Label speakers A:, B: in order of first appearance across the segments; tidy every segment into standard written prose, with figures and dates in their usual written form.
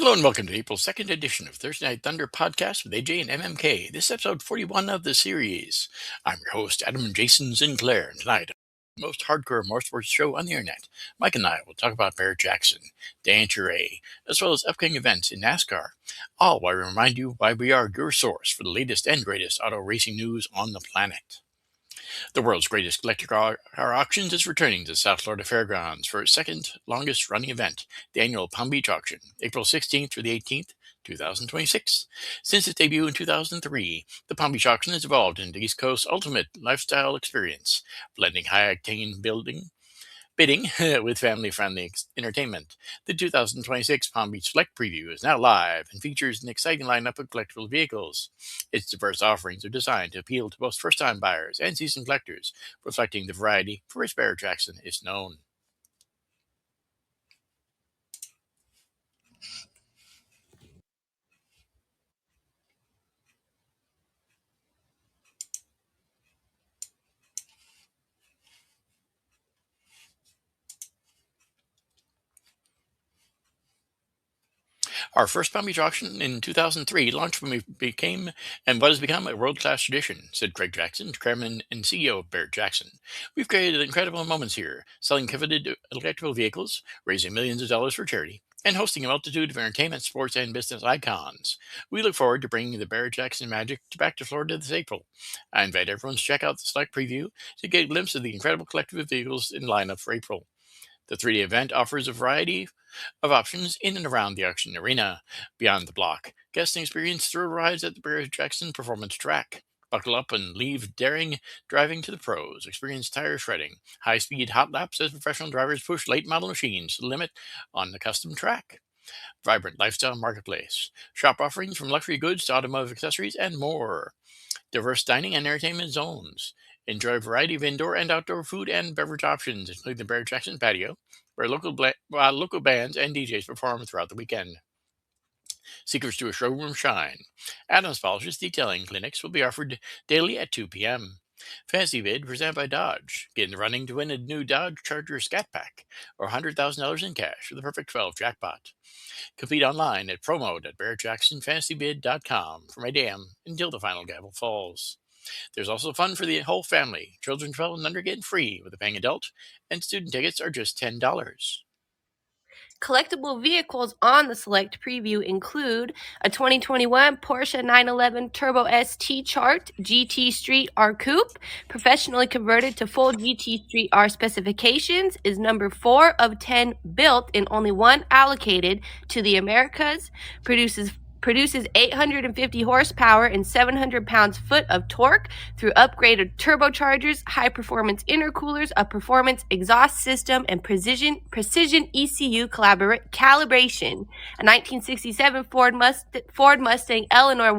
A: Hello and welcome to April's second edition of Thursday Night Thunder podcast with AJ and MMK. This is episode 41 of the series. I'm your host, Adam Jason Sinclair, and tonight, the most hardcore motorsports show on the internet. Mike and I will talk about Barrett Jackson, the NHRA, as well as upcoming events in NASCAR, all while we remind you why we are your source for the latest and greatest auto racing news on the planet. The world's greatest electric car auctions is returning to South Florida Fairgrounds for its second longest running event, the annual Palm Beach Auction, April 16th through the 18th, 2026. Since its debut in 2003, the Palm Beach Auction has evolved into the East Coast's ultimate lifestyle experience, blending high-octane bidding with family-friendly entertainment. The 2026 Palm Beach Select Preview is now live and features an exciting lineup of collectible vehicles. Its diverse offerings are designed to appeal to both first-time buyers and seasoned collectors, reflecting the variety for which Barrett Jackson is known. Our first Palm Beach auction in 2003 launched when we became and what has become a world-class tradition, said Craig Jackson, chairman and CEO of Barrett Jackson. We've created incredible moments here, selling coveted electrical vehicles, raising millions of dollars for charity, and hosting a multitude of entertainment, sports, and business icons. We look forward to bringing the Barrett Jackson magic back to Florida this April. I invite everyone to check out the Select Preview to get a glimpse of the incredible collective of vehicles in lineup for April. The 3-day event offers a variety of options in and around the auction arena. Beyond the block, guests can experience thrill rides at the Barrett Jackson Performance Track. Buckle up and leave daring driving to the pros. Experience tire shredding, high-speed hot laps as professional drivers push late-model machines to the limit on the custom track. Vibrant lifestyle marketplace. Shop offerings from luxury goods to automotive accessories and more. Diverse dining and entertainment zones. Enjoy a variety of indoor and outdoor food and beverage options, including the Barrett Jackson patio, where local bands and DJs perform throughout the weekend. Secrets to a showroom shine. Adams Polishes detailing clinics will be offered daily at 2 p.m. Fancy Bid presented by Dodge. Get in the running to win a new Dodge Charger Scat Pack or $100,000 in cash for the perfect 12 jackpot. Compete online at promo.barrettjacksonfantasybid.com from 8 a.m. until the final gavel falls. There's also fun for the whole family. Children 12 and under get free with a paying adult, and student tickets are just $10.
B: Collectible vehicles on the Select Preview include a 2021 Porsche 911 Turbo ST Chart GT Street R Coupe, professionally converted to full GT Street R specifications, is number 4 of 10 built and only one allocated to the Americas, produces 850 horsepower and 700 pounds-foot of torque through upgraded turbochargers, high-performance intercoolers, a performance exhaust system, and precision ECU calibration. A 1967 Ford Mustang Eleanor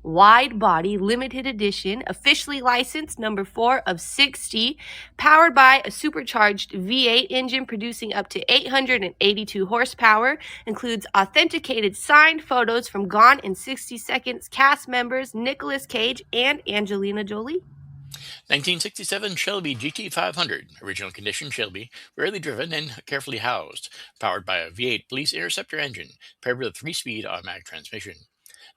B: wide body limited edition, officially licensed number 4 of 60, powered by a supercharged V8 engine producing up to 882 horsepower, includes authenticated signed photos from Gone in 60 Seconds cast members Nicolas Cage and Angelina Jolie.
A: 1967 Shelby GT500, original condition Shelby, rarely driven and carefully housed, powered by a V8 Police Interceptor engine, paired with a 3-speed automatic transmission.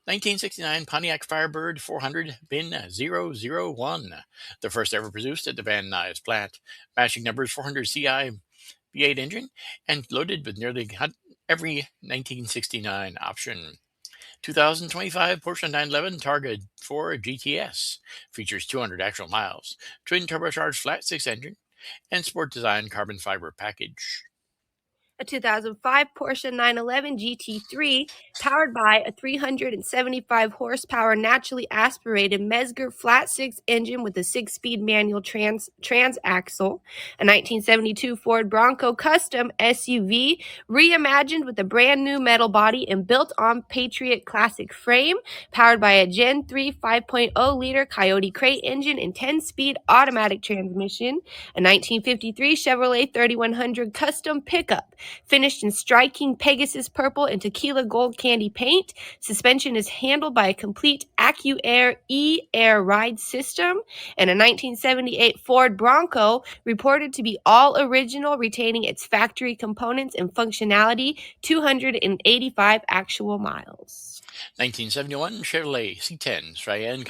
A: 1969 Pontiac Firebird 400 Bin 001, the first ever produced at the Van Nuys plant, matching numbers 400 CI V8 engine and loaded with nearly every 1969 option. 2025 Porsche 911 Targa 4 GTS features 200 actual miles, twin turbocharged flat 6 engine, and sport design carbon fiber package.
B: A 2005 Porsche 911 GT3, powered by a 375 horsepower naturally aspirated Mezger flat 6 engine with a 6-speed manual transaxle. A 1972 Ford Bronco Custom SUV, reimagined with a brand new metal body and built on Patriot Classic frame, powered by a Gen 3 5.0 liter Coyote Crate engine and 10-speed automatic transmission. A 1953 Chevrolet 3100 Custom Pickup, Finished in striking Pegasus purple and tequila gold candy paint, suspension is handled by a complete AccuAir E-Air ride system, and a 1978 Ford Bronco reported to be all original, retaining its factory components and functionality, 285 actual miles.
A: 1971 Chevrolet C10 Cheyenne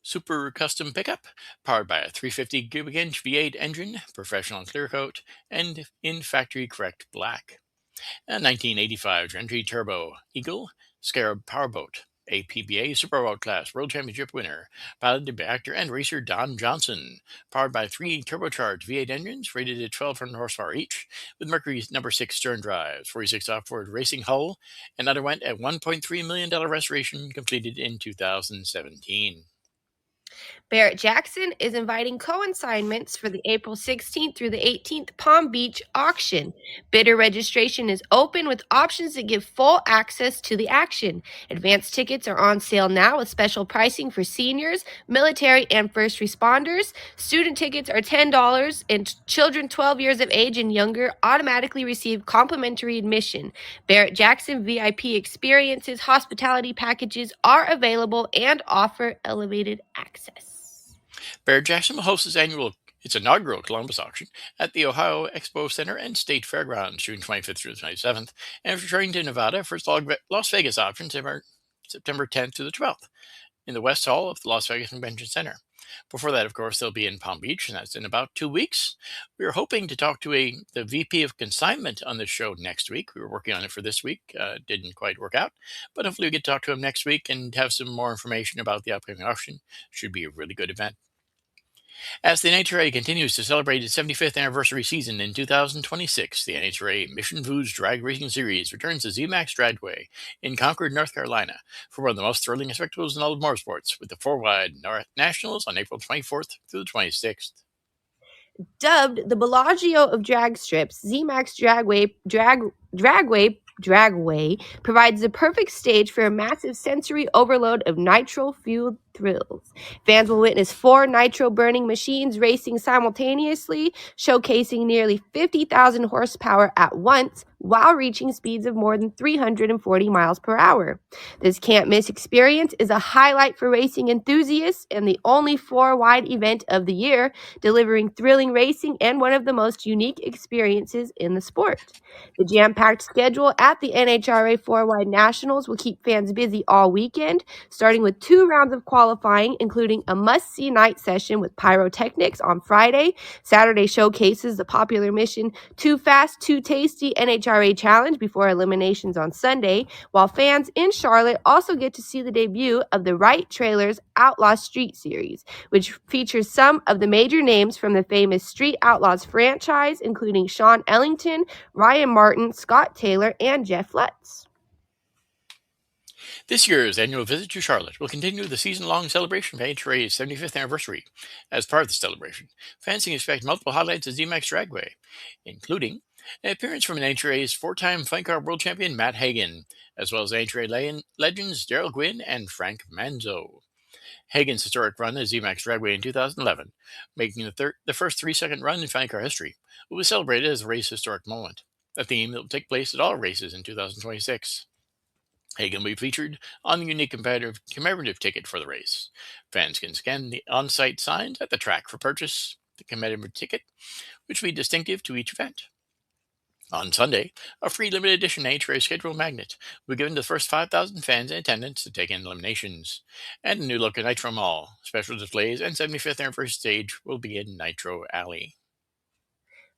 A: Super Custom Pickup, powered by a 350 cubic inch V8 engine, professional clear coat, and in factory correct black. A 1985 Gentry Turbo Eagle Scarab Powerboat, a PBA Super World Class World Championship winner, piloted by actor and racer Don Johnson, powered by 3 turbocharged V8 engines rated at 1,200 horsepower each, with Mercury's number 6 stern drives, 46 off-road racing hull, and underwent a $1.3 million restoration completed in 2017.
B: Barrett Jackson is inviting co-consignments for the April 16th through the 18th Palm Beach auction. Bidder registration is open with options that give full access to the action. Advance tickets are on sale now with special pricing for seniors, military, and first responders. Student tickets are $10, and children 12 years of age and younger automatically receive complimentary admission. Barrett Jackson VIP experiences, hospitality packages are available and offer elevated access.
A: Barrett Jackson will host its inaugural Columbus auction at the Ohio Expo Center and State Fairgrounds June 25th through the 27th, and is returning to Nevada for its Las Vegas auction September 10th to the 12th in the West Hall of the Las Vegas Convention Center. Before that, of course, they'll be in Palm Beach, and that's in about 2 weeks. We are hoping to talk to the VP of Consignment on this show next week. We were working on it for this week. Didn't quite work out, but hopefully we get to talk to him next week and have some more information about the upcoming auction. Should be a really good event. As the NHRA continues to celebrate its 75th anniversary season in 2026, the NHRA Mission Foods Drag Racing Series returns to ZMAX Dragway in Concord, North Carolina, for one of the most thrilling spectacles in all of motorsports, with the 4-wide Nationals on April 24th through the 26th.
B: Dubbed the Bellagio of drag strips, ZMAX Dragway provides the perfect stage for a massive sensory overload of nitro-fueled thrills. Fans will witness 4 nitro-burning machines racing simultaneously, showcasing nearly 50,000 horsepower at once while reaching speeds of more than 340 miles per hour. This can't-miss experience is a highlight for racing enthusiasts and the only 4-wide event of the year, delivering thrilling racing and one of the most unique experiences in the sport. The jam-packed schedule at the NHRA 4-wide Nationals will keep fans busy all weekend, starting with 2 rounds of qualifying, including a must-see night session with pyrotechnics on Friday. Saturday showcases the popular Mission Too Fast, Too Tasty NHRA Challenge before eliminations on Sunday, while fans in Charlotte also get to see the debut of the Wright Trailers Outlaw Street Series, which features some of the major names from the famous Street Outlaws franchise, including Sean Ellington, Ryan Martin, Scott Taylor, and Jeff Lutz.
A: This year's annual visit to Charlotte will continue the season-long celebration of NHRA's 75th anniversary. As part of the celebration, fans can expect multiple highlights of ZMAX Dragway, including an appearance from NHRA's 4-time Fight Car World Champion Matt Hagan, as well as NHRA legends Daryl Gwynn and Frank Manzo. Hagan's historic run at ZMAX Dragway in 2011, making the first 3-second run in Fight Car history, will be celebrated as a race historic moment, a theme that will take place at all races in 2026. Hagan will be featured on the unique commemorative ticket for the race. Fans can scan the on-site signs at the track for purchase the commemorative ticket, which will be distinctive to each event. On Sunday, a free limited edition NHRA schedule magnet will be given to the first 5,000 fans in attendance to take in eliminations. And a new look at Nitro Mall. Special displays and 75th anniversary stage will be in Nitro Alley.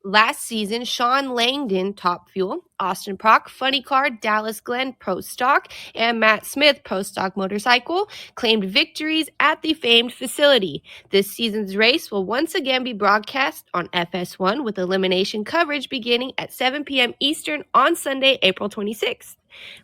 B: Last season, Sean Langdon, Top Fuel, Austin Prock, Funny Car, Dallas Glenn, Pro Stock, and Matt Smith, Pro Stock Motorcycle, claimed victories at the famed facility. This season's race will once again be broadcast on FS1 with elimination coverage beginning at 7 p.m. Eastern on Sunday, April 26th.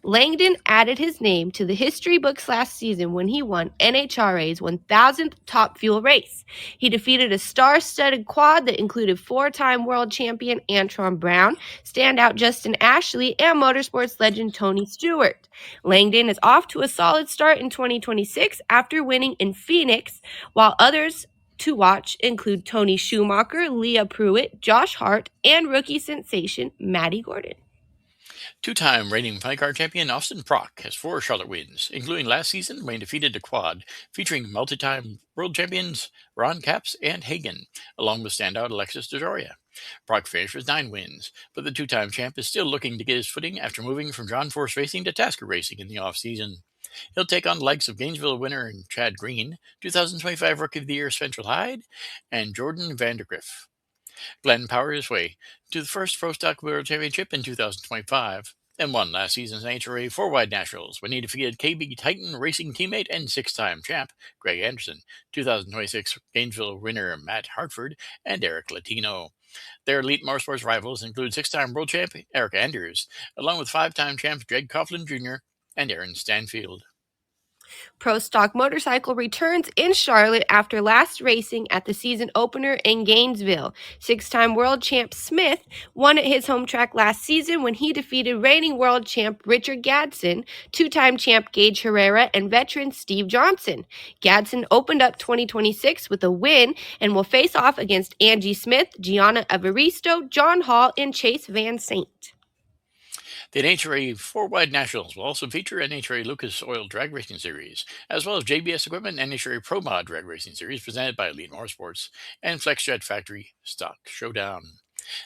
B: Langdon added his name to the history books last season when he won NHRA's 1,000th Top Fuel race. He defeated a star-studded quad that included 4-time world champion Antron Brown, standout Justin Ashley, and motorsports legend Tony Stewart. Langdon is off to a solid start in 2026 after winning in Phoenix, while others to watch include Tony Schumacher, Leah Pruitt, Josh Hart, and rookie sensation Matty Gordon.
A: Two-time reigning funny car champion Austin Prock has four Charlotte wins, including last season when he defeated a quad featuring multi-time world champions Ron Capps and Hagen, along with standout Alexis DeJoria. Prock finished with 9 wins, but the two-time champ is still looking to get his footing after moving from John Force Racing to Tasker Racing in the off-season. He'll take on the likes of Gainesville winner Chad Green, 2025 Rookie of the Year Spencer Hyde, and Jordan Vandergriff. Glenn powered his way to the first Pro Stock World Championship in 2025 and won last season's NHRA 4-Wide Nationals when he defeated KB Titan Racing teammate and six-time champ Greg Anderson, 2026 Gainesville winner Matt Hartford, and Eric Latino. Their elite motorsports rivals include six-time world champ Eric Anders, along with five-time champs Greg Coughlin Jr. and Aaron Stanfield.
B: Pro Stock Motorcycle returns in Charlotte after last racing at the season opener in Gainesville. Six-time world champ Smith won at his home track last season when he defeated reigning world champ Richard Gadsden, two-time champ Gage Herrera, and veteran Steve Johnson. Gadsden opened up 2026 with a win and will face off against Angie Smith, Gianna Evaristo, John Hall, and Chase Van Saint.
A: The NHRA 4-Wide Nationals will also feature NHRA Lucas Oil Drag Racing Series, as well as JBS Equipment NHRA Pro Mod Drag Racing Series presented by Elite Motorsports and FlexJet Factory Stock Showdown.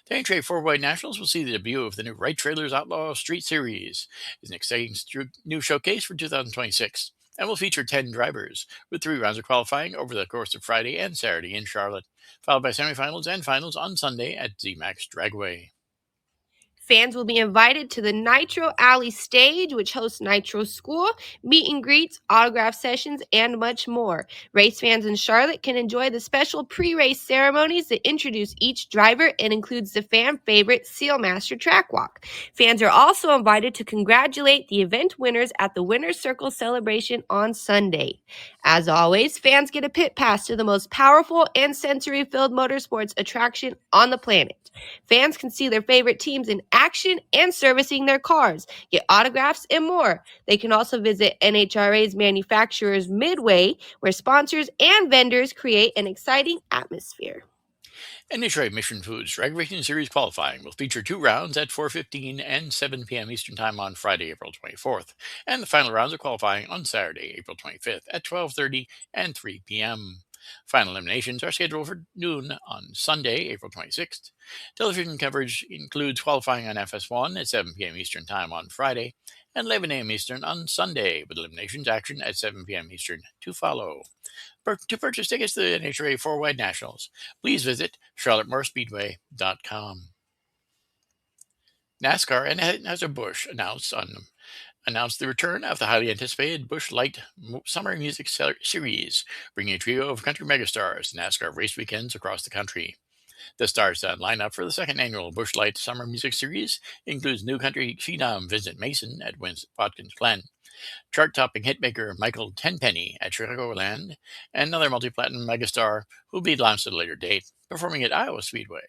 A: The NHRA 4-Wide Nationals will see the debut of the new Right Trailers Outlaw Street Series. It's an exciting new showcase for 2026 and will feature 10 drivers, with 3 rounds of qualifying over the course of Friday and Saturday in Charlotte, followed by semifinals and finals on Sunday at ZMAX Dragway.
B: Fans will be invited to the Nitro Alley stage, which hosts Nitro School, meet and greets, autograph sessions, and much more. Race fans in Charlotte can enjoy the special pre-race ceremonies that introduce each driver and includes the fan favorite Sealmaster Track Walk. Fans are also invited to congratulate the event winners at the Winner's Circle celebration on Sunday. As always, fans get a pit pass to the most powerful and sensory-filled motorsports attraction on the planet. Fans can see their favorite teams in action and servicing their cars, get autographs, and more. They can also visit NHRA's manufacturers Midway, where sponsors and vendors create an exciting atmosphere.
A: NHRA Mission Foods Drag Racing Series qualifying will feature 2 rounds at 4:15 and 7 p.m. Eastern Time on Friday, April 24th, and the final rounds of qualifying on Saturday, April 25th at 12:30 and 3 p.m. Final eliminations are scheduled for noon on Sunday, April 26th. Television coverage includes qualifying on FS1 at 7 p.m. Eastern Time on Friday and 11 a.m. Eastern on Sunday, with eliminations action at 7 p.m. Eastern to follow. To purchase tickets to the NHRA 4-Wide Nationals, please visit charlottemotorspeedway.com. NASCAR and Anheuser-Busch announced the return of the highly anticipated Busch Light Summer Music Series, bringing a trio of country megastars to NASCAR race weekends across the country. The star-studded lineup for the second annual Busch Light Summer Music Series includes new country phenom Vincent Mason at Watkins Glen, chart-topping hitmaker Mykkal Tenpenny at Chicagoland, and another multi-platinum megastar who will be announced at a later date, performing at Iowa Speedway.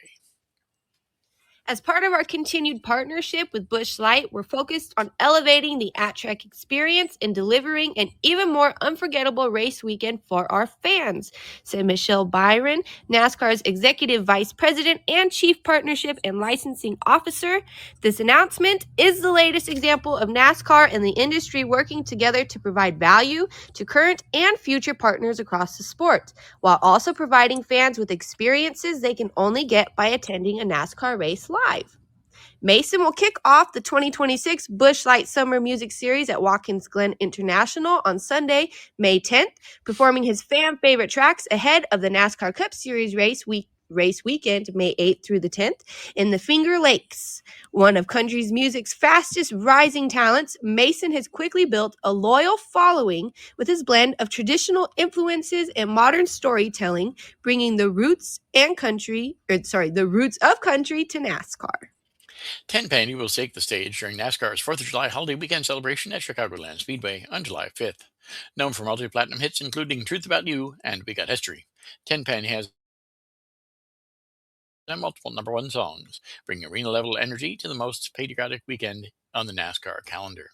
B: As part of our continued partnership with Busch Light, we're focused on elevating the at-track experience and delivering an even more unforgettable race weekend for our fans, said Michelle Byron, NASCAR's Executive Vice President and Chief Partnership and Licensing Officer. This announcement is the latest example of NASCAR and the industry working together to provide value to current and future partners across the sport, while also providing fans with experiences they can only get by attending a NASCAR race live. Mason will kick off the 2026 Busch Light Summer Music Series at Watkins Glen International on Sunday, May 10th, performing his fan favorite tracks ahead of the NASCAR Cup Series race weekend, May 8th through the 10th, in the Finger Lakes. One of country's music's fastest rising talents, Mason has quickly built a loyal following with his blend of traditional influences and modern storytelling, bringing the roots of country to NASCAR.
A: Tenpenny will take the stage during NASCAR's 4th of July holiday weekend celebration at Chicagoland Speedway on July 5th. Known for multi-platinum hits including Truth About You and We Got History, Tenpenny has multiple number 1 songs, bringing arena-level energy to the most patriotic weekend on the NASCAR calendar.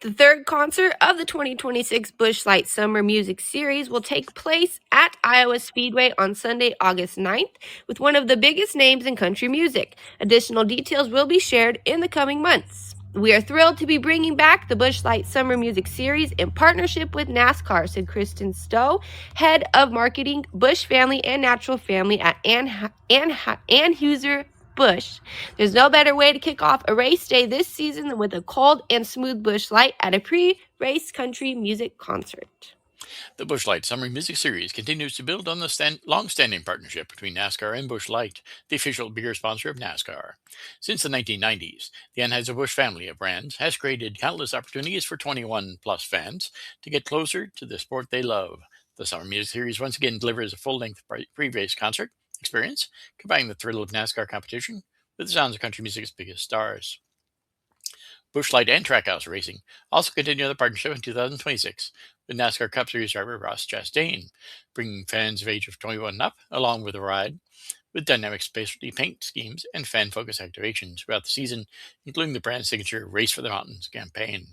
B: The third concert of the 2026 Busch Light Summer Music Series will take place at Iowa Speedway on Sunday, August 9th, with one of the biggest names in country music. Additional details will be shared in the coming months. We are thrilled to be bringing back the Busch Light Summer Music Series in partnership with NASCAR, said Kristen Stowe, head of marketing, Busch Family and Natural Family at Anheuser-Busch. There's no better way to kick off a race day this season than with a cold and smooth Busch Light at a pre-race country music concert.
A: The Busch Light Summer Music Series continues to build on the long-standing partnership between NASCAR and Busch Light, the official beer sponsor of NASCAR. Since the 1990s, the Anheuser-Busch family of brands has created countless opportunities for 21-plus fans to get closer to the sport they love. The Summer Music Series once again delivers a full-length pre-race concert experience, combining the thrill of NASCAR competition with the sounds of country music's biggest stars. Busch Light and Trackhouse Racing also continue the partnership in 2026 with NASCAR Cup Series driver Ross Chastain, bringing fans of age of 21 and up along with a ride with dynamic specialty paint schemes and fan-focused activations throughout the season, including the brand signature Race for the Mountains campaign.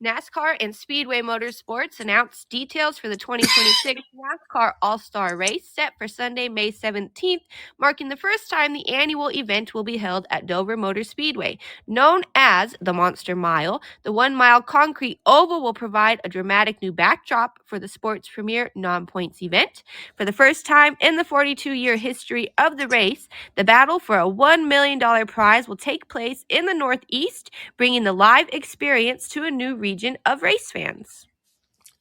B: NASCAR and Speedway Motorsports announced details for the 2026 NASCAR All-Star Race set for Sunday, May 17th, marking the first time the annual event will be held at Dover Motor Speedway. Known as the Monster Mile, the 1-mile concrete oval will provide a dramatic new backdrop for the sport's premier non-points event. For the first time in the 42-year history of the race, the battle for a $1 million prize will take place in the Northeast, bringing the live experience to a new region of race fans.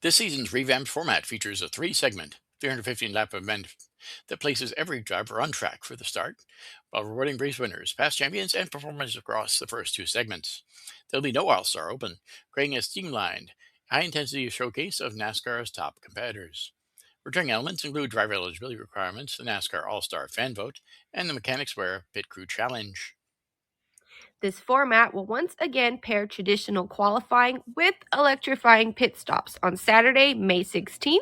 A: This season's revamped format features a three-segment, 315-lap event that places every driver on track for the start, while rewarding race winners, past champions, and performers across the first two segments. There'll be no All-Star Open, creating a streamlined, high-intensity showcase of NASCAR's top competitors. Returning elements include driver eligibility requirements, the NASCAR All-Star Fan Vote, and the Mechanics Wear Pit Crew Challenge.
B: This format will once again pair traditional qualifying with electrifying pit stops. On Saturday, May 16th,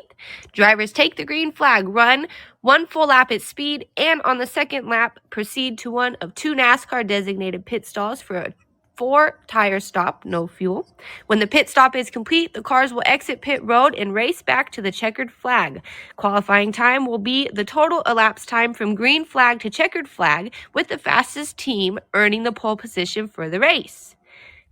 B: drivers take the green flag, run one full lap at speed, and on the second lap, proceed to one of two NASCAR designated pit stalls for a 4-tire stop, no fuel. When the pit stop is complete, the cars will exit pit road and race back to the checkered flag. Qualifying time will be the total elapsed time from green flag to checkered flag, with the fastest team earning the pole position for the race.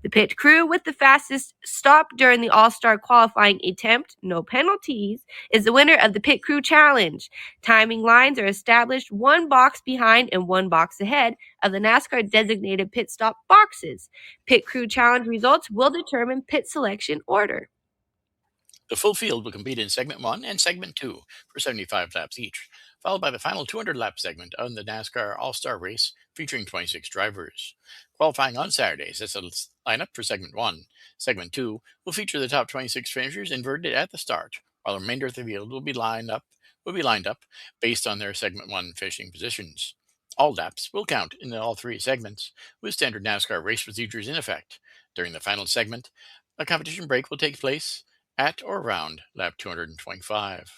B: The pit crew with the fastest stop during the All-Star qualifying attempt, no penalties, is the winner of the Pit Crew Challenge. Timing lines are established one box behind and one box ahead of the NASCAR designated pit stop boxes. Pit Crew Challenge results will determine pit selection order.
A: The full field will compete in Segment 1 and Segment 2 for 75 laps each, followed by the final 200-lap segment of the NASCAR All-Star Race featuring 26 drivers. Qualifying on Saturday sets a lineup for Segment 1. Segment 2 will feature the top 26 finishers inverted at the start, while the remainder of the field will be lined up based on their Segment 1 finishing positions. All laps will count in all three segments, with standard NASCAR race procedures in effect. During the final segment, a competition break will take place at or around lap 225.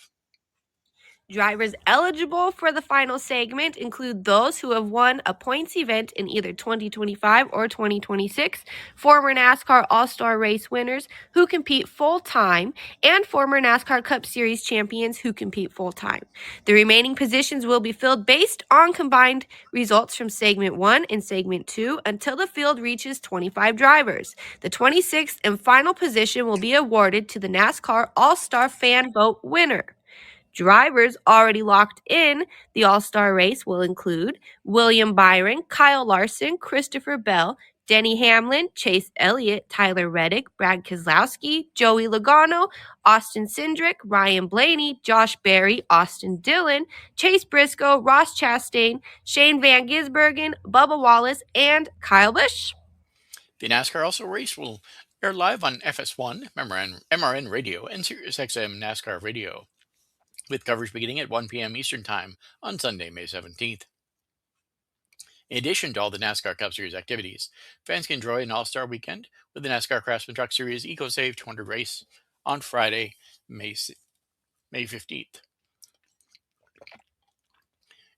B: Drivers eligible for the final segment include those who have won a points event in either 2025 or 2026, former NASCAR All-Star Race winners who compete full-time, and former NASCAR Cup Series champions who compete full-time. The remaining positions will be filled based on combined results from Segment 1 and Segment 2 until the field reaches 25 drivers. The 26th and final position will be awarded to the NASCAR All-Star Fan Vote winner. Drivers already locked in the All-Star race will include William Byron, Kyle Larson, Christopher Bell, Denny Hamlin, Chase Elliott, Tyler Reddick, Brad Keselowski, Joey Logano, Austin Cindric, Ryan Blaney, Josh Berry, Austin Dillon, Chase Briscoe, Ross Chastain, Shane Van Gisbergen, Bubba Wallace, and Kyle Busch.
A: The NASCAR Also race will air live on FS1, MRN Radio, and SiriusXM NASCAR Radio, with coverage beginning at 1 p.m. Eastern Time on Sunday, May 17th. In addition to all the NASCAR Cup Series activities, fans can enjoy an all-star weekend with the NASCAR Craftsman Truck Series EcoSave 200 race on Friday, May 15th.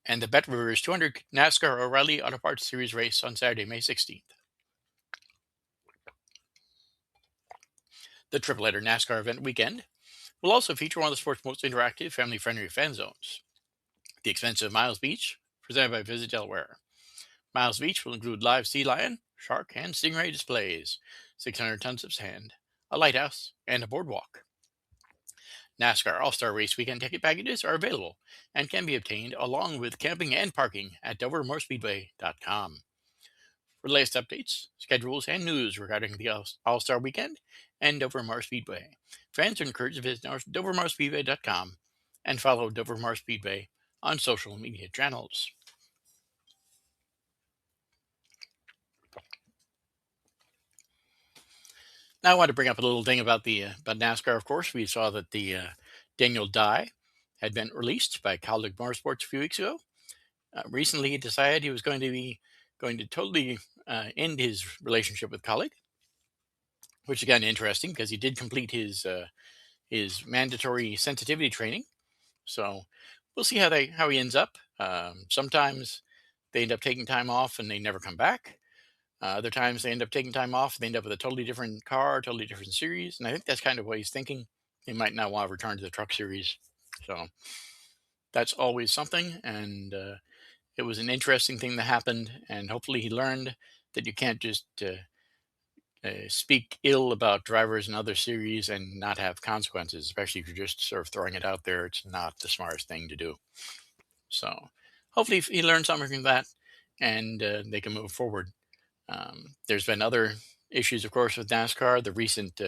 A: And the Bet Rivers 200 NASCAR O'Reilly Auto Parts Series race on Saturday, May 16th. The triple header NASCAR event weekend will also feature one of the sport's most interactive, family friendly fan zones, the expensive Miles Beach, presented by Visit Delaware. Miles Beach will include live sea lion, shark, and stingray displays, 600 tons of sand, a lighthouse, and a boardwalk. NASCAR All Star Race Weekend ticket packages are available and can be obtained along with camping and parking at DoverMotorSpeedway.com. For the latest updates, schedules, and news regarding the All Star Weekend and Dover Motor Speedway, fans are encouraged to visit DoverMotorSpeedway.com and follow Dover Motor Speedway on social media channels. Now, I want to bring up a little thing about about NASCAR. Of course, we saw that the Daniel Dye had been released by Kapalo Motorsports a few weeks ago. Recently, he decided he was going to totally end his relationship with Kapalo, which is kind of interesting because he did complete his mandatory sensitivity training. So we'll see how he ends up. Sometimes they end up taking time off and they never come back. Other times they end up taking time off and they end up with a totally different car, totally different series. And I think that's kind of what he's thinking. He might not want to return to the truck series. So that's always something. And it was an interesting thing that happened. And hopefully he learned that you can't just speak ill about drivers in other series and not have consequences, especially if you're just sort of throwing it out there. It's not the smartest thing to do. So hopefully he learned something from that and they can move forward. There's been other issues, of course, with NASCAR. The recent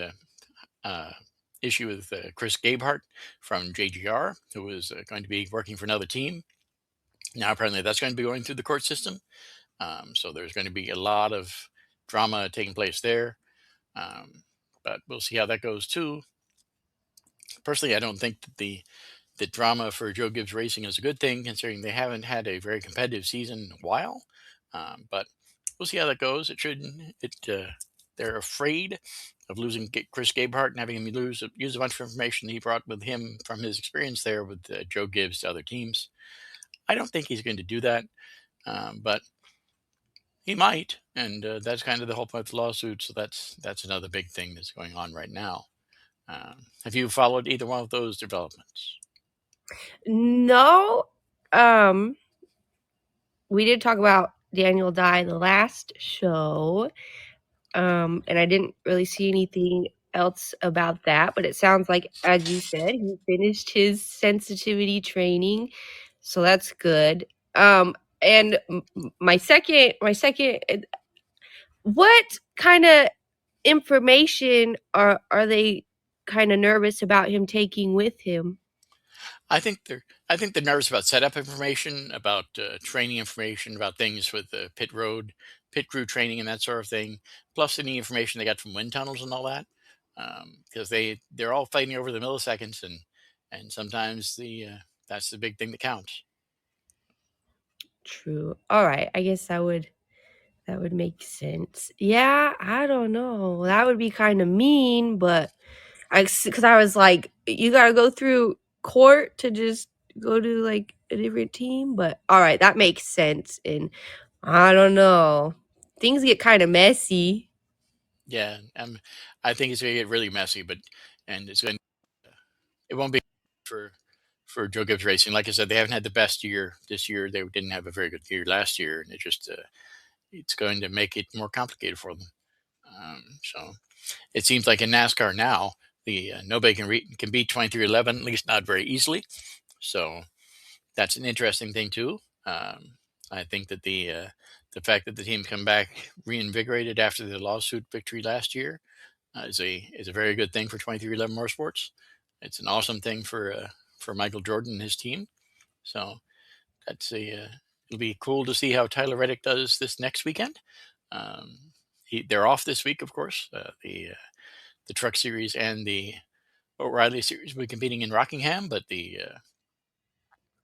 A: issue with Chris Gabehart from JGR, who was going to be working for another team. Now, apparently, that's going to be going through the court system. So there's going to be a lot of drama taking place there. But we'll see how that goes, too. Personally, I don't think that the drama for Joe Gibbs Racing is a good thing, considering they haven't had a very competitive season in a while. But we'll see how that goes. They're afraid of losing Chris Gabehart and having him use a bunch of information he brought with him from his experience there with Joe Gibbs to other teams. I don't think he's going to do that, but he might, and that's kind of the whole point of the lawsuit. So that's another big thing that's going on right now. Have you followed either one of those developments?
B: No. We did talk about Daniel Dye the last show. And I didn't really see anything else about that, but it sounds like, as you said, he finished his sensitivity training, so that's good. And my second, what kind of information are they kind of nervous about him taking with him?
A: I think they're nervous about setup information, about training information, about things with the pit crew training, and that sort of thing. Plus any information they got from wind tunnels and all that, because they're all fighting over the milliseconds, and sometimes that's the big thing that counts.
B: True. All right. I guess that would make sense. Yeah, I don't know. That would be kind of mean, but because I was like, you got to go through court to just go to like a different team. But all right, that makes sense. And I don't know. Things get kind of messy.
A: Yeah, I think it's going to get really messy, and it won't be for Joe Gibbs Racing. Like I said, they haven't had the best year this year. They didn't have a very good year last year, and it's going to make it more complicated for them. So it seems like in NASCAR now, nobody can beat 2311, at least not very easily. So that's an interesting thing too. I think that the fact that the team come back reinvigorated after the lawsuit victory last year is a very good thing for 2311 Motorsports. It's an awesome thing for Mykkal Jordan and his team. So it'll be cool to see how Tyler Reddick does this next weekend. They're off this week, of course. The Truck Series and the O'Reilly Series will be competing in Rockingham, but the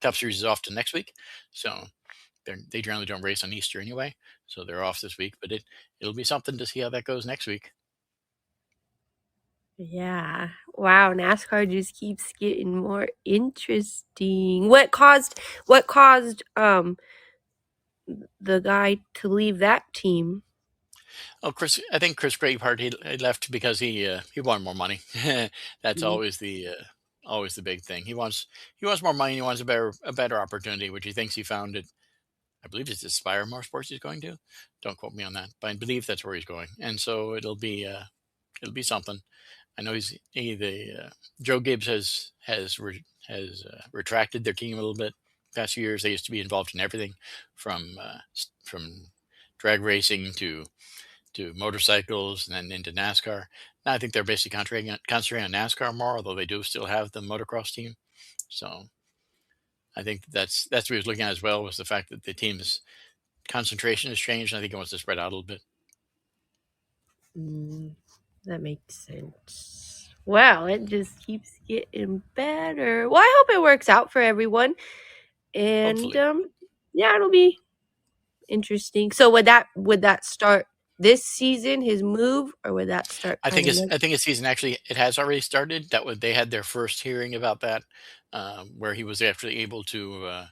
A: Cup Series is off to next week. So they generally don't race on Easter anyway, so they're off this week. But it'll be something to see how that goes next week.
B: Yeah. Wow, NASCAR just keeps getting more interesting. What caused the guy to leave that team?
A: Oh, Chris, I think Chris Greatheart he left because he wanted more money. That's
B: Mhm.
A: always the big thing. He wants more money. He wants a better opportunity, which he thinks he found it. I believe it's Aspire Motorsports he's going to. Don't quote me on that, but I believe that's where he's going, and so it'll be something. I know Joe Gibbs has retracted their team a little bit. Past few years, they used to be involved in everything from drag racing to motorcycles and then into NASCAR. Now I think they're basically concentrating on NASCAR more, although they do still have the motocross team. So I think that's what he was looking at as well, was the fact that the team's concentration has changed. And I think it wants to spread out a little bit.
B: Mm, that makes sense. Wow, it just keeps getting better. Well, I hope it works out for everyone. And
A: Hopefully.
B: yeah, it'll be interesting. So would that start this season, his move, or would that start
A: I
B: kind
A: think
B: of
A: it's
B: next?
A: I think his season actually it has already started. They had their first hearing about that, where he was actually able to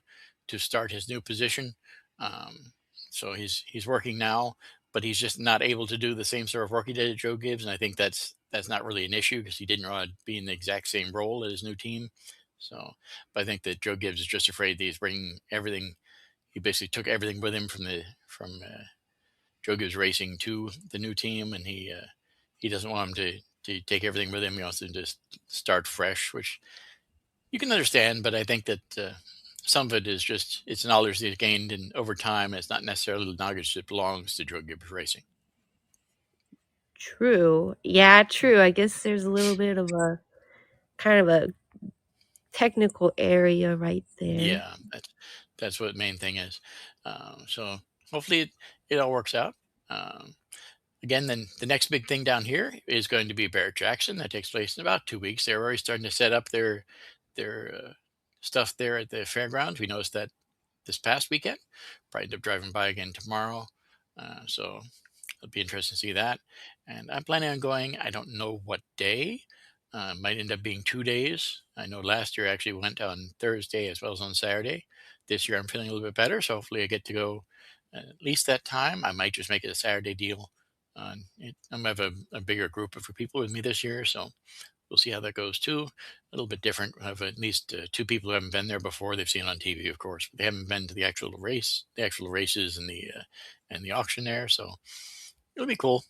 A: start his new position. Um, so he's working now, but he's just not able to do the same sort of work he did at Joe Gibbs, and I think that's not really an issue because he didn't want to be in the exact same role at his new team. So, but I think that Joe Gibbs is just afraid that he's bringing everything. He basically took everything with him from Joe Gibbs Racing to the new team, and he doesn't want him to take everything with him. He wants to just start fresh, which you can understand. But I think that some of it is just it's knowledge that he's gained and over time. It's not necessarily the knowledge that belongs to Joe Gibbs Racing.
B: True. Yeah, true. I guess there's a little bit of a kind of a technical area right there.
A: Yeah, that's what the main thing is. So hopefully it all works out. Um, Again, then the next big thing down here is going to be Barrett Jackson. That takes place in about 2 weeks. They're already starting to set up their stuff there at the fairgrounds. We noticed that this past weekend. Probably end up driving by again tomorrow. So it'll be interesting to see that. And I'm planning on going. I don't know what day. Might end up being 2 days. I know last year I actually went on Thursday as well as on Saturday. This year I'm feeling a little bit better, so hopefully I get to go at least that time. I might just make it a Saturday deal. I'm gonna have a bigger group of people with me this year, so we'll see how that goes too. A little bit different. I have at least two people who haven't been there before. They've seen it on TV, of course, but they haven't been to the actual races and the auction there. So it'll be cool.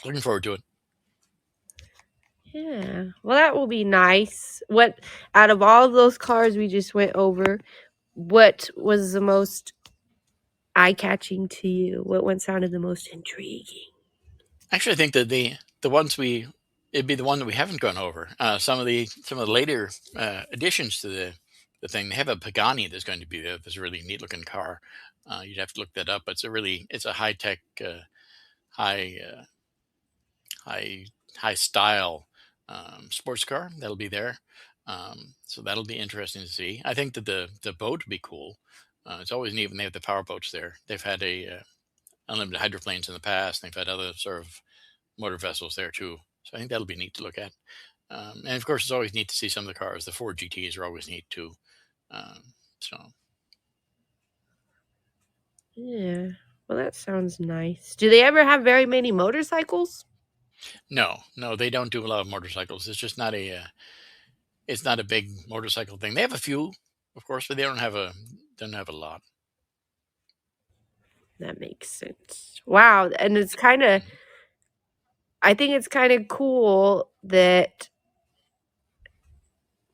A: Looking forward to it.
B: Yeah. Well, that will be nice. What out of all those cars we just went over, what was the most eye-catching to you? What one sounded the most intriguing?
A: Actually, I think that the ones we it'd be the one that we haven't gone over. Some of the later additions to the thing. They have a Pagani that's going to be there. That's a really neat looking car. You'd have to look that up. It's a high tech, high high high style sports car that'll be there. So that'll be interesting to see. I think that the boat would be cool. It's always neat when they have the power boats there. They've had a unlimited hydroplanes in the past. They've had other sort of motor vessels there too. So I think that'll be neat to look at. And of course, it's always neat to see some of the cars. The Ford GTs are always neat too. So
B: Yeah. Well, that sounds nice. Do they ever have very many motorcycles?
A: no, no, they don't do a lot of motorcycles. It's just not it's not a big motorcycle thing. They have a few, of course, but they don't have a lot.
B: That makes sense. Wow, and it's kinda
A: Mhm.
B: I think it's kinda cool that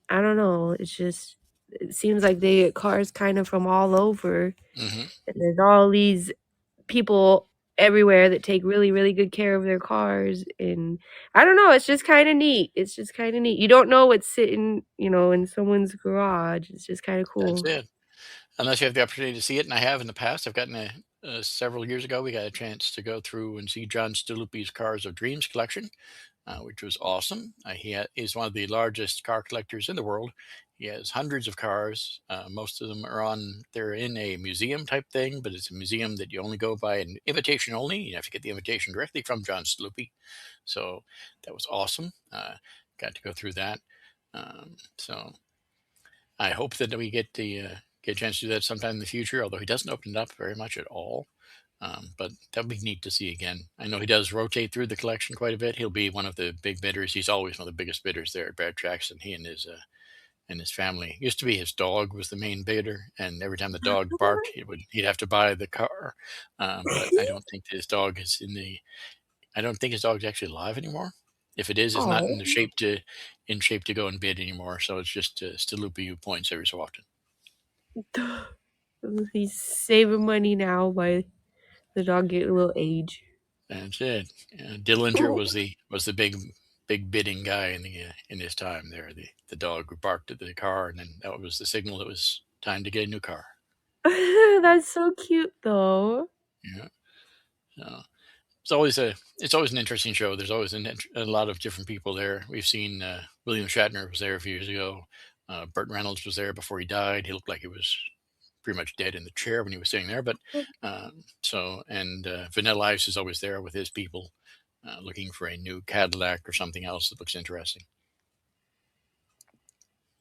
B: I don't know, it's just it seems like they get cars kinda from all over,
A: Mhm.
B: and there's all these people everywhere that take really, really good care of their cars, and I don't know, it's just kinda neat. It's just kinda neat. You don't know what's sitting, in someone's garage. It's just kinda
A: That's
B: cool.
A: it. Unless you have the opportunity to see it, and I have in the past. I've gotten several years ago. We got a chance to go through and see John Staluppi's Cars of Dreams collection, which was awesome. He's one of the largest car collectors in the world. He has hundreds of cars. Most of them they're in a museum type thing, but it's a museum that you only go by an invitation only. You have to get the invitation directly from John Staluppi. So that was awesome. Got to go through that. So I hope that we get a chance to do that sometime in the future, although he doesn't open it up very much at all. But that would be neat to see again. I know he does rotate through the collection quite a bit. He'll be one of the big bidders. He's always one of the biggest bidders there at Barrett Jackson. He and his family. Used to be his dog was the main bidder, and every time the dog barked, he'd have to buy the car. But I don't think his dog is in the. I don't think his dog's actually alive anymore. If it is, it's not in
B: Oh,
A: the in shape to go and bid anymore. So it's just still loop you points every so often.
B: he's saving money now by the dog getting a little age.
A: That's it. Dillinger was the big bidding guy in his time there. The dog who barked at the car, and then that was the signal it was time to get a new car.
B: That's so cute, though.
A: Yeah. So it's always an interesting show. There's always a lot of different people there. We've seen William Shatner was there a few years ago. Burt Reynolds was there before he died. He looked like he was pretty much dead in the chair when he was sitting there. But Vanilla Ice is always there with his people, looking for a new Cadillac or something else that looks interesting.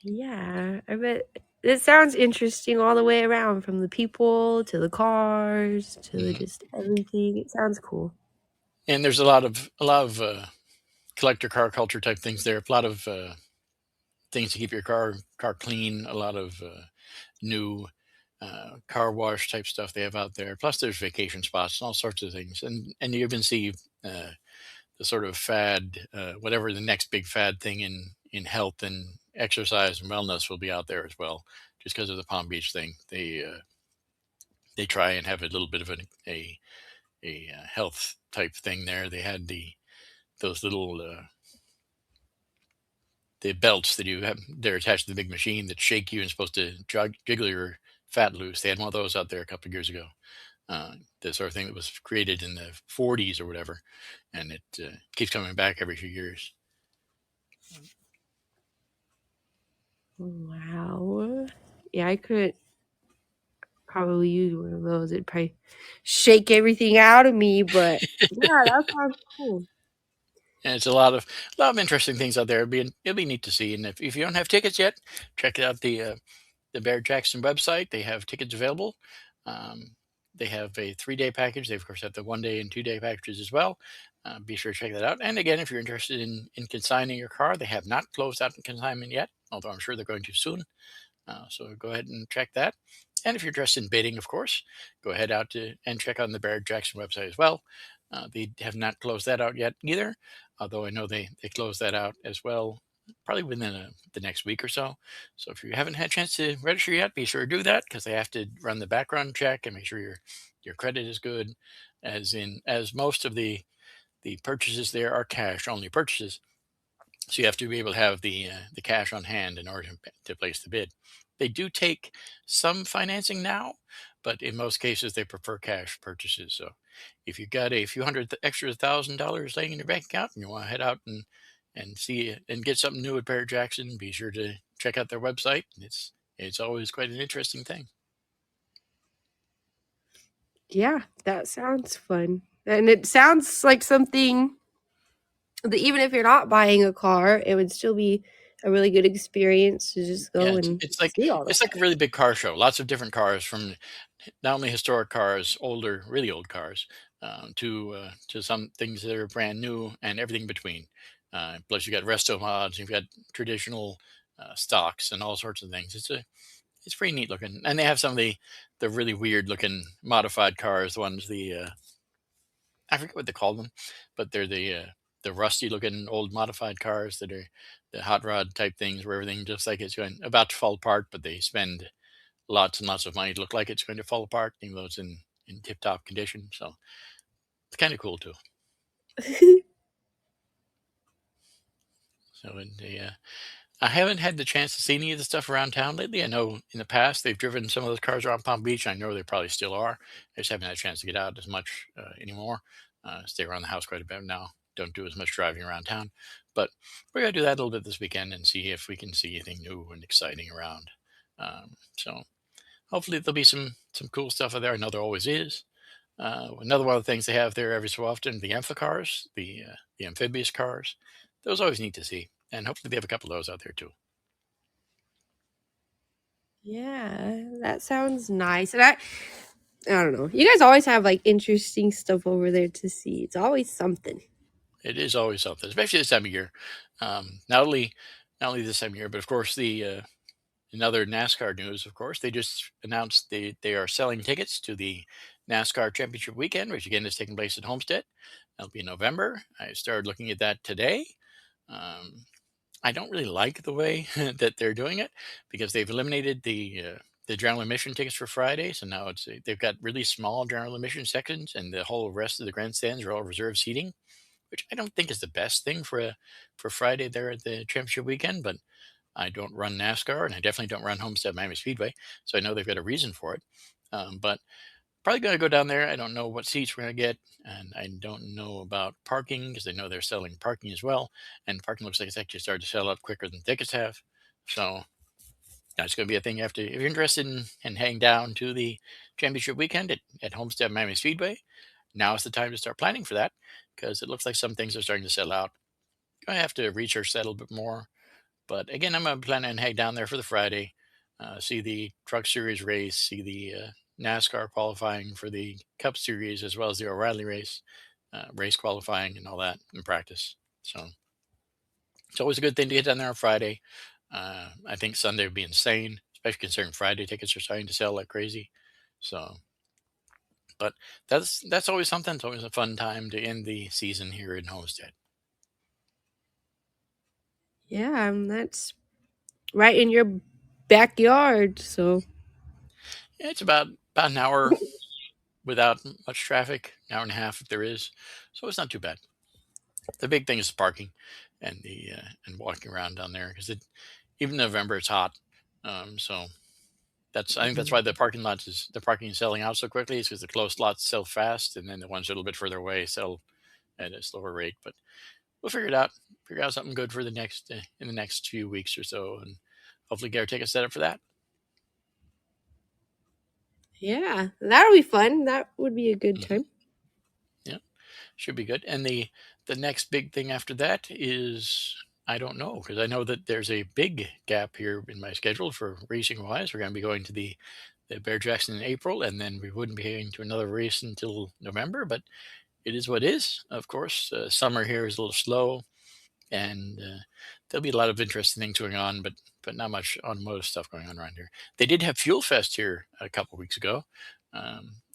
B: Yeah, I bet it sounds interesting all the way around, from the people to the cars to
A: Mhm.
B: just everything. It sounds cool.
A: And there's a lot of collector car culture type things there. A lot of things to keep your car clean. A lot of new car wash type stuff they have out there. Plus, there's vacation spots and all sorts of things. And you even see uh, the sort of fad, whatever the next big fad thing in health and exercise and wellness will be out there as well. Just because of the Palm Beach thing, they try and have a little bit of a health type thing there. They had those little the belts that you have they're attached to the big machine that shake you and supposed to jiggle your fat loose. They had one of those out there a couple of years ago. The sort of thing that was created in the 40s or whatever, and it keeps coming back every few years.
B: Wow. Yeah, I could probably use one of those. It'd probably shake everything out of me, but yeah, that sounds cool.
A: And it's a lot of interesting things out there. It'll be neat to see. And if you don't have tickets yet, check out the Barrett Jackson website. They have tickets available. Um, they have a 3-day package. They of course have the 1-day and 2-day packages as well. Be sure to check that out. And again, if you're interested in consigning your car, they have not closed out in consignment yet, although I'm sure they're going to soon. So go ahead and check that. And if you're interested in bidding, of course, go ahead out to and check on the Barrett Jackson website as well. They have not closed that out yet either, although I know they closed that out as well, probably within the next week or so. So if you haven't had a chance to register yet, be sure to do that because they have to run the background check and make sure your credit is good. As most of the purchases there are cash only purchases, so you have to be able to have the cash on hand in order to place the bid. They do take some financing now, but in most cases they prefer cash purchases. So if you've got a few hundred extra $1,000 laying in your bank account and you want to head out and see and get something new at Barrett Jackson, be sure to check out their website. It's always quite an interesting thing.
B: Yeah, that sounds fun. And it sounds like something that even if you're not buying a car, it would still be a really good experience to just
A: Yeah,
B: go and see all the
A: it's like a really big car show. Lots of different cars from not only historic cars, older, really old cars, to some things that are brand new and everything between. Plus, you got resto mods, you've got traditional stocks, and all sorts of things. It's pretty neat looking, and they have some of the really weird looking modified cars. The ones I forget what they call them, but they're the rusty looking old modified cars that are the hot rod type things where everything just like it's going about to fall apart, but they spend lots and lots of money to look like it's going to fall apart, even though it's in tip top condition. So it's kind of cool too. So I haven't had the chance to see any of the stuff around town lately. I know in the past they've driven some of those cars around Palm Beach. I know they probably still are. I just haven't had a chance to get out as much anymore. Stay around the house quite a bit now. Don't do as much driving around town, but we're gonna do that a little bit this weekend and see if we can see anything new and exciting around. So hopefully there'll be some cool stuff out there. I know there always is. Another one of the things they have there every so often, the amphicars, the amphibious cars. Those always neat to see, and hopefully they have a couple of those out there too.
B: Yeah, that sounds nice. And I don't know. You guys always have like interesting stuff over there to see. It's always something.
A: It is always something, especially this time of year. Not only this time of year, but of course in other NASCAR news, of course, they just announced they are selling tickets to the NASCAR Championship Weekend, which again is taking place at Homestead. That'll be in November. I started looking at that today. Um, I don't really like the way that they're doing it because they've eliminated the general admission tickets for Friday. So now they've got really small general admission sections, and the whole rest of the grandstands are all reserved seating, which I don't think is the best thing for Friday there at the championship weekend. But I don't run NASCAR, and I definitely don't run Homestead Miami Speedway, so I know they've got a reason for it. But probably going to go down there. I don't know what seats we're going to get, and I don't know about parking because I know they're selling parking as well. And parking looks like it's actually started to sell out quicker than tickets have. So that's going to be a thing you have to, if you're interested in heading down to the championship weekend at Homestead Miami Speedway, now is the time to start planning for that because it looks like some things are starting to sell out. I have to research that a little bit more. But again, I'm planning to head down there for the Friday, see the Truck Series race, see the NASCAR qualifying for the Cup Series, as well as the O'Reilly race, race qualifying, and all that in practice. So it's always a good thing to get down there on Friday. I think Sunday would be insane, especially considering Friday tickets are starting to sell like crazy. So, but that's always something. It's always a fun time to end the season here in Homestead.
B: Yeah, that's right in your backyard. So
A: Yeah, it's about an hour without much traffic, an hour and a half if there is. So it's not too bad. The big thing is parking and the and walking around down there because even in November it's hot. So that's I think that's why the parking is selling out so quickly is because the close lots sell fast and then the ones that are a little bit further away sell at a slower rate. But we'll figure it out. Figure out something good for the next in the next few weeks or so, and hopefully get our tickets set up for that.
B: yeah, that'll be fun. That would be a good
A: Hmm.
B: time.
A: Yeah. Should be good. And the next big thing after that is I don't know because I know that there's a big gap here in my schedule for racing wise. We're going to be going to the Barrett Jackson in April, and then we wouldn't be going to another race until November. But it is what it is. Of course, summer here is a little slow, and there'll be a lot of interesting things going on, but not much automotive stuff going on around here. They did have Fuel Fest here a couple weeks ago.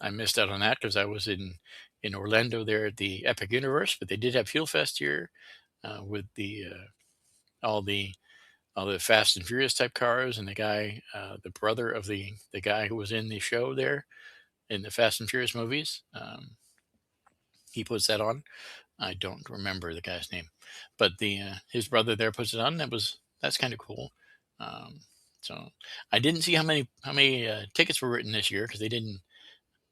A: I missed out on that because I was in Orlando there at the Epic Universe, but they did have Fuel Fest here with all the all the Fast and Furious type cars, and the guy, the brother of the guy who was in the show there in the Fast and Furious movies. He puts that on. I don't remember the guy's name, but the his brother there puts it on. That's kind of cool. Um, so I didn't see how many tickets were written this year because they didn't.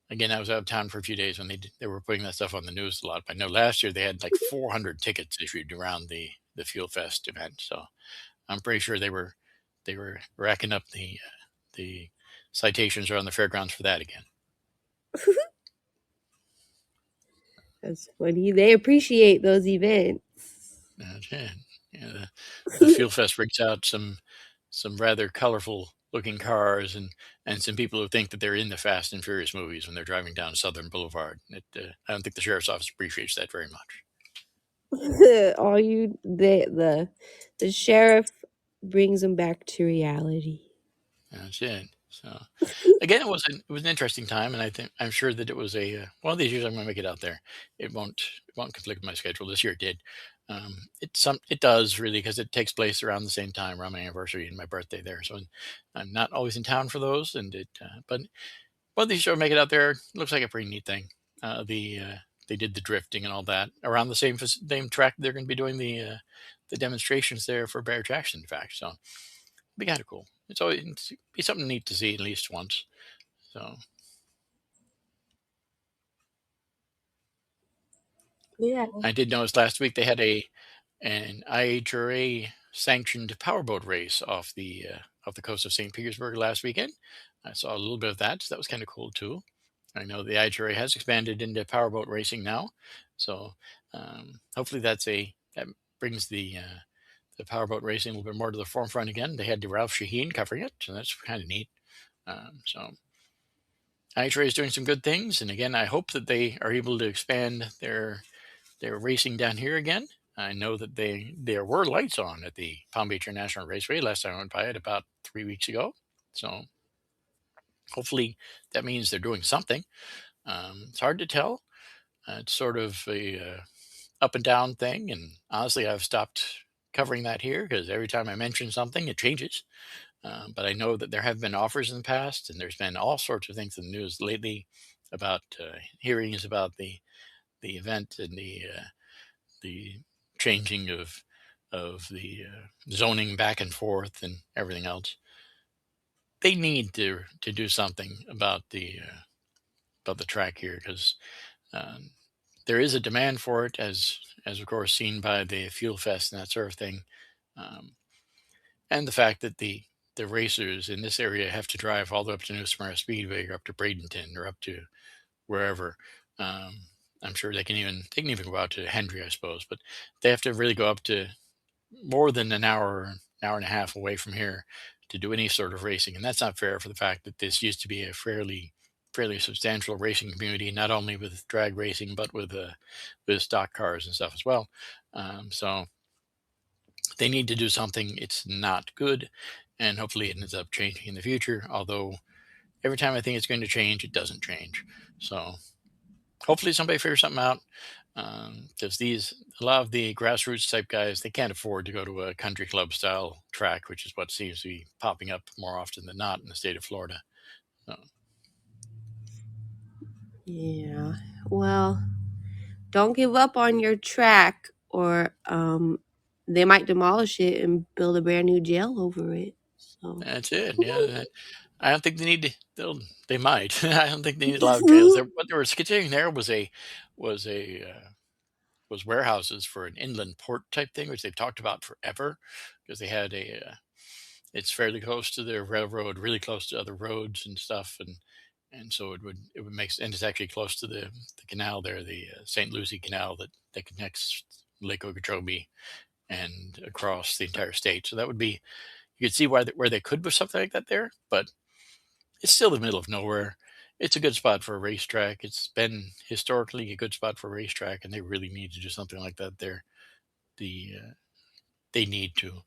A: Again, I was out of town for a few days when they were putting that stuff on the news a lot. But I know last year they had like 400 tickets issued around the Fuel Fest event. So I'm pretty sure they were racking up the citations around the fairgrounds for that again.
B: That's funny. They appreciate those events.
A: That's it. Yeah, the Fuel Fest brings out some rather colorful looking cars and some people who think that they're in the Fast and Furious movies when they're driving down Southern Boulevard. I don't think the sheriff's office appreciates that very much.
B: All you the sheriff brings them back to reality.
A: That's it. So again, it was an interesting time, and I'm sure that it was a one of these years I'm going to make it out there. It won't conflict with my schedule. This year it did. It does really because it takes place around the same time around my anniversary and my birthday there. So I'm not always in town for those, but one of these years I'll make it out there. Looks like a pretty neat thing. They did the drifting and all that around the same track. They're going to be doing the demonstrations there for Barrett Jackson, in fact. So be kind of cool. It's be something neat to see at least once. So
B: Yeah.
A: I did notice last week they had an IHRA sanctioned powerboat race off the coast of St. Petersburg last weekend. I saw a little bit of that, so that was kind of cool too. I know the IHRA has expanded into powerboat racing now, so hopefully that brings the powerboat racing a little bit more to the forefront again. They had Ralph Shaheen covering it, so that's kind of neat. So NHRA is doing some good things, and again, I hope that they are able to expand their racing down here again. I know that there were lights on at the Palm Beach International Raceway last time I went by it about 3 weeks ago. So hopefully that means they're doing something. It's hard to tell. It's sort of a up and down thing, and honestly, I've stopped covering that here because every time I mention something, it changes. But I know that there have been offers in the past, and there's been all sorts of things in the news lately about hearings about the event and the changing of the zoning back and forth and everything else. They need to do something about the track here because um, there is a demand for it, as of course seen by the fuel fest and that sort of thing, um, and the fact that the racers in this area have to drive all the way up to New Smyrna Speedway or up to Bradenton or up to wherever. Um, I'm sure they can even go out to Hendry, I suppose, but they have to really go up to more than an hour and a half away from here to do any sort of racing, and that's not fair for the fact that this used to be a fairly substantial racing community, not only with drag racing but with stock cars and stuff as well. So they need to do something. It's not good, and hopefully it ends up changing in the future. Although every time I think it's going to change, it doesn't change. So hopefully somebody figures something out, because these a lot of the grassroots type guys, they can't afford to go to a country club style track, which is what seems to be popping up more often than not in the state of Florida. So,
B: Yeah. Well, don't give up on your track, or they might demolish it and build a brand new jail over it. So.
A: that's it. Yeah, I don't think they need to. They might. I don't think they need a lot of jails. What they were considering there was a was warehouses for an inland port type thing, which they've talked about forever, because they had a it's fairly close to the railroad, really close to other roads and stuff, and so it would make and it's actually close to the canal there, the St. Lucie Canal that connects Lake Okeechobee and across the entire state. So that would be you could see where they could put something like that there, but it's still the middle of nowhere. It's a good spot for a racetrack. It's been historically a good spot for a racetrack, and they really need to do something like that there. They need to.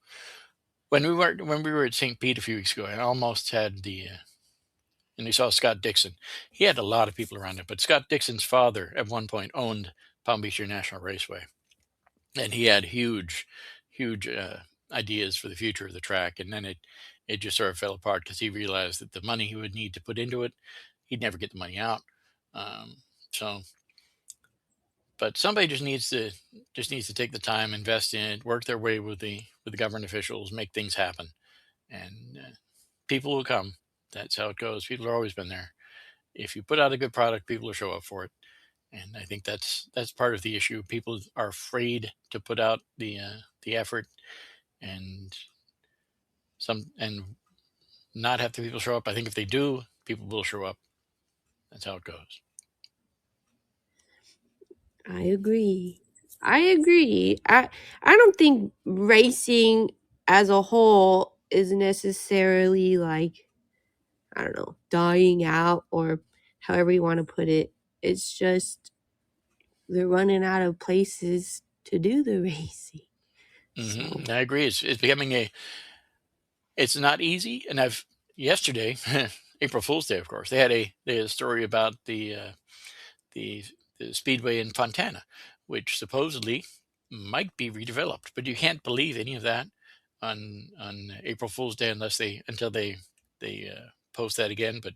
A: When we were at St. Pete a few weeks ago, I almost had and we saw Scott Dixon. He had a lot of people around him, but Scott Dixon's father at one point owned Palm Beach International Raceway, and he had huge ideas for the future of the track. And then it just sort of fell apart because he realized that the money he would need to put into it, he'd never get the money out. Um, so, but somebody just needs to take the time, invest in it, work their way with the government officials, make things happen, and people will come. That's how it goes. People have always been there. If you put out a good product, people will show up for it. And I think that's part of the issue. People are afraid to put out the effort and and not have the people show up. I think if they do, people will show up. That's how it goes.
B: I agree. I agree. I don't think racing as a whole is necessarily like, I don't know, dying out, or however you want to put it. It's just they're running out of places to do the racing. So.
A: I agree. It's becoming it's not easy. And I've yesterday, April Fool's Day, of course, they had a story about the the speedway in Fontana, which supposedly might be redeveloped. But you can't believe any of that on April Fool's Day until they post that again. But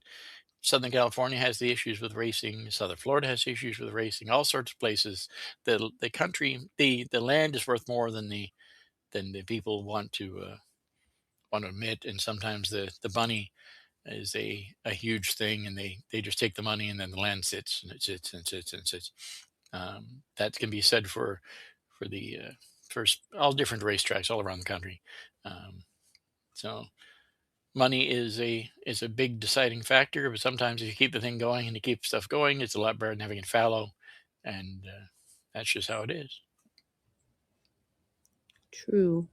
A: Southern California has the issues with racing. Southern Florida has issues with racing. All sorts of places. The country, the land is worth more than the people want to admit, and sometimes the money is a huge thing, and they just take the money, and then the land sits and it sits and sits and sits. That can be said for the all different racetracks all around the country. Um, so money is a big deciding factor, but sometimes if you keep the thing going and you keep stuff going, it's a lot better than having it fallow, and that's just how it is.
B: True.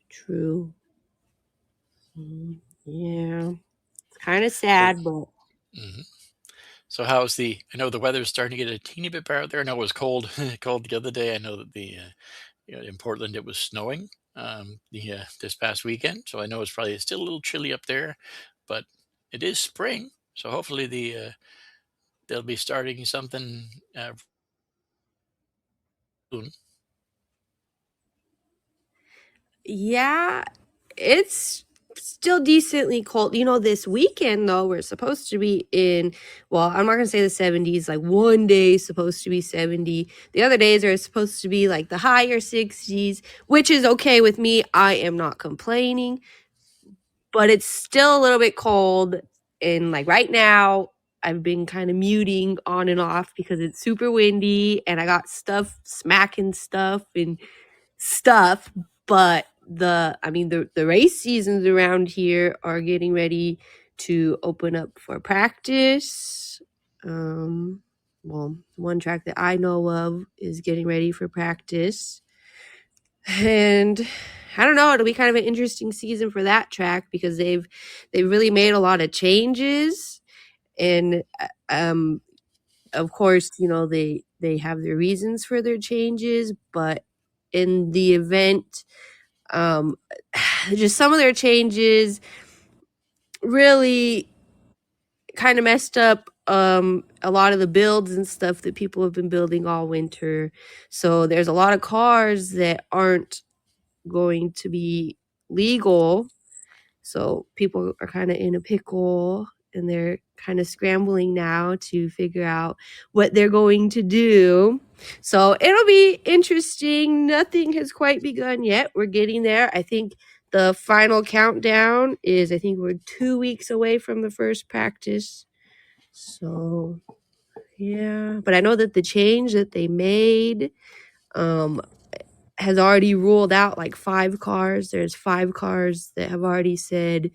B: True. Yeah. Kind of
A: So
B: sad, but
A: Hmm. So how's the? I know the weather's starting to get a teeny bit better out there. I know it was cold, cold the other day. I know that in Portland it was snowing this past weekend, so I know it's probably still a little chilly up there, but it is spring, so hopefully they'll be starting something soon.
B: Yeah, it's still decently cold. This weekend though, we're supposed to be in, well, I'm not gonna say the 70s. Like one day is supposed to be 70. The other days are supposed to be like the higher 60s, which is okay with me. I am not complaining, but it's still a little bit cold. And like right now, I've been kind of muting on and off because it's super windy and I got stuff smacking stuff and stuff. But the race seasons around here are getting ready to open up for practice. Um, well, one track that I know of is getting ready for practice. And I don't know, it'll be kind of an interesting season for that track because they've really made a lot of changes. And of course, they have their reasons for their changes, but in the event, um just some of their changes really kind of messed up a lot of the builds and stuff that people have been building all winter. So there's a lot of cars that aren't going to be legal. So people are kind of in a pickle and they're kind of scrambling now to figure out what they're going to do. So it'll be interesting. Nothing has quite begun yet. We're getting there. I think the final countdown is, I think we're 2 weeks away from the first practice. So yeah, but I know that the change that they made um has already ruled out like 5 cars. There's 5 cars that have already said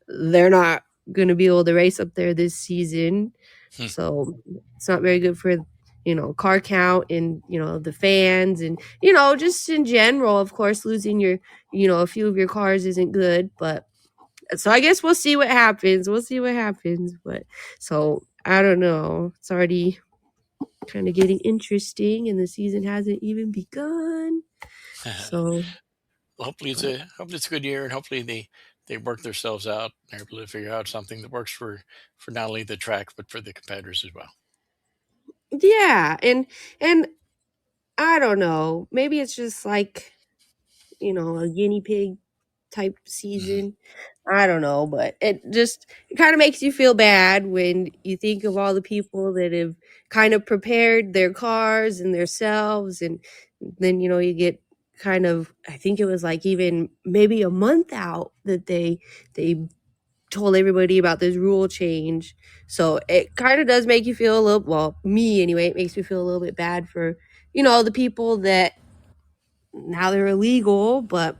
B: they're not going to be able to race up there this season.
A: Hmm.
B: So it's not very good for, car count and, the fans and, just in general, of course, losing a few of your cars isn't good. But so I guess we'll see what happens. We'll see what happens. But so I don't know. It's already kind of getting interesting and the season hasn't even begun. So,
A: Well,
B: but
A: hopefully it's a good year, and hopefully they work themselves out. And they're able to figure out something that works for not only the track but for the competitors as well.
B: yeah, and I don't know. Maybe it's just like, a guinea pig type
A: Hmm.
B: season. I don't know, but it kind of makes you feel bad when you think of all the people that have kind of prepared their cars and themselves, and then you get kind of, I think it was like even maybe a month out that they told everybody about this rule change. So it kind of does make you feel a little, well, me anyway, it makes me feel a little bit bad for, the people that now they're illegal, but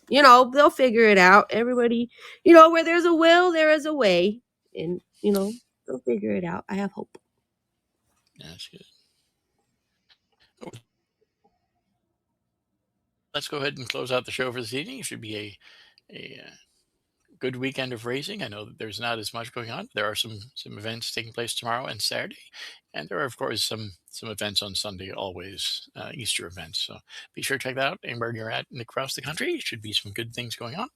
B: they'll figure it out. Everybody, where there's a will, there is a way. And, they'll figure it out. I have hope.
A: That's good. Oh, let's go ahead and close out the show for this evening. It should be a good weekend of racing. I know that there's not as much going on. There are some events taking place tomorrow and Saturday, and there are of course some events on Sunday. Always Easter events. So be sure to check that out. Anywhere you're at and across the country, should be some good things going on.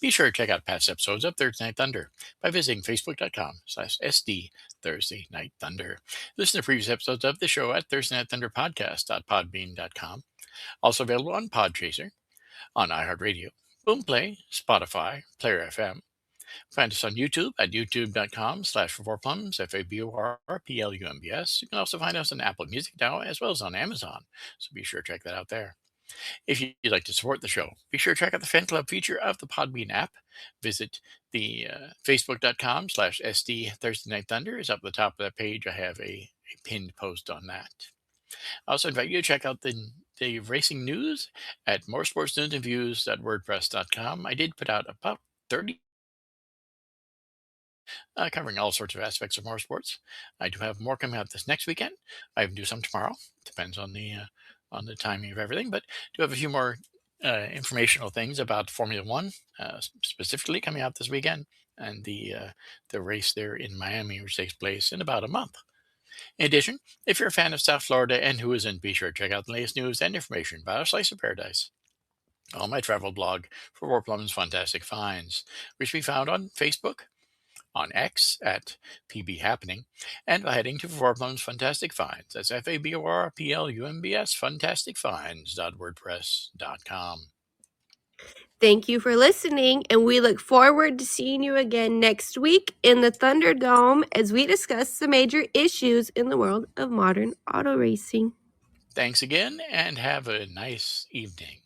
A: Be sure to check out past episodes of Thursday Night Thunder by visiting facebook.com/SD Thursday Night Thunder. Listen to previous episodes of the show at Thursday Night Thunder Podcast.podbean.com. Also available on Podchaser, on iHeartRadio, Boomplay, Spotify, Player FM. Find us on YouTube at youtube.com/4plums, FABORPLUMBS. You can also find us on Apple Music now as well as on Amazon. So be sure to check that out there. If you'd like to support the show, be sure to check out the fan club feature of the Podbean app. Visit the facebook.com/SD Thursday Night Thunder is up at the top of that page. I have a pinned post on that. I also invite you to check out the racing news at moresportsnewsandviews.wordpress.com. I did put out about 30 covering all sorts of aspects of motorsports. I do have more coming out this next weekend. I even do some tomorrow. Depends on the timing of everything, but do have a few more informational things about Formula One specifically coming out this weekend. and the race there in Miami, which takes place in about a month. In addition, if you're a fan of South Florida and who isn't, be sure to check out the latest news and information about our slice of paradise on my travel blog for Warplum's Fantastic Finds, which can be found on Facebook, on X at PB Happening, and by heading to Warplum's Fantastic Finds. That's FABORPLUMBS fantasticfinds.wordpress.com.
B: Thank you for listening, and we look forward to seeing you again next week in the Thunderdome as we discuss the major issues in the world of modern auto racing.
A: Thanks again, and have a nice evening.